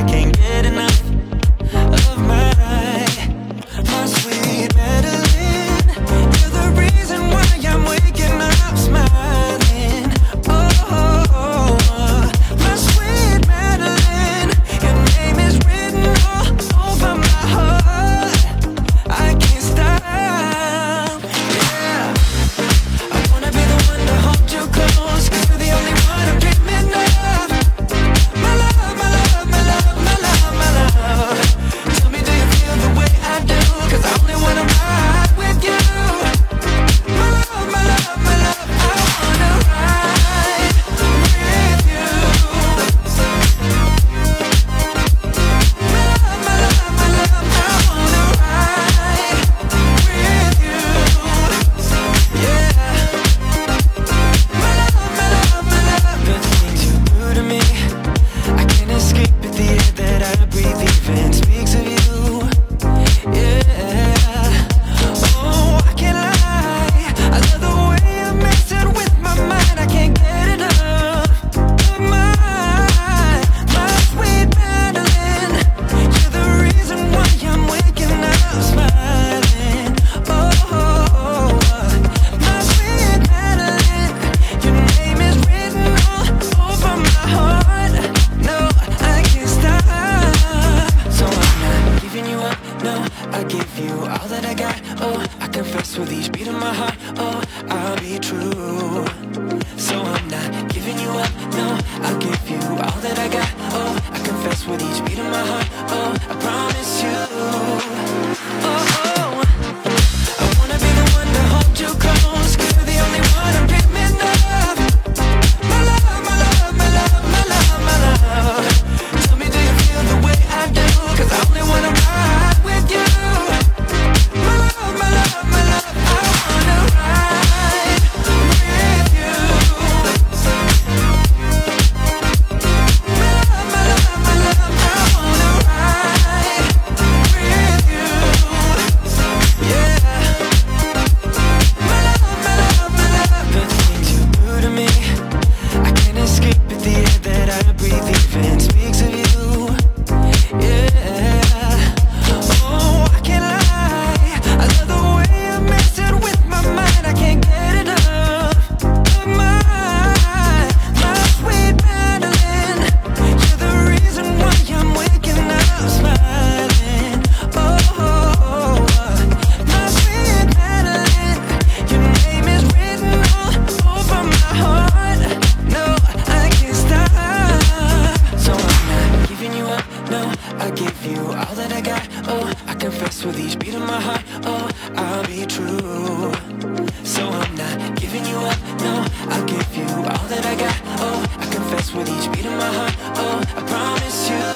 can't get enough of my sweet Madeline. You're the reason why I'm waking up smiling. Oh, my sweet Madeline, your name is written all over my heart. I can't stop, yeah. I wanna be the one to hold you close, 'cause you're the only one I'm dreaming of. My love, my love, my love, my love, my love. Tell me, do you feel the way I do? 'Cause I only wanna ride with you. My love, my love, my love, I wanna ride with you. My love, my love, my love, I wanna ride with you. Yeah. My love, my love, my love. The things you do to me, I can't escape it. The air that I breathe even speaks of you. Yeah. Oh, I can't lie, I love the way you're messing with my mind. I can't get enough of my sweet Madeline. You're the reason why I'm waking up smiling. Oh, my sweet Madeline, your name is written all over my heart. No, I can't stop. So I'm not giving you up, no, I give you all that I got. Oh, I confess with each beat of my heart. Oh, I'll be true. So I'm not giving you up, no, I'll give you all that I got. Oh, I confess with each beat of my heart. Oh, I promise you. Oh, I wanna be the one to hold you close, 'cause you're the only one I'm dreaming of. My love, my love, my love, my love, my love. Tell me, do you feel the way I do? 'Cause I only wanna ride with you. My love, my love, my love, I wanna ride with you. My love, my love, my love, I wanna ride with you. Yeah. My love, my love, my love. The things you do to me, I can't escape it. The air that I breathe even speaks of you. Yeah. Oh, I can't lie, I love the way you're messing with my mind. I can't get enough of my sweet Madeline. You're the reason why I'm waking up smiling. Oh, my sweet Madeline, your name is written all over my heart. No, I can't stop. So I'm not giving you up, no, I give you all that I got. Oh, I confess with each beat of my heart. Oh, I'll be true. So I'm not giving you up, no, I'll give you all that I got. Oh, I confess with each beat of my heart. Oh, I promise you.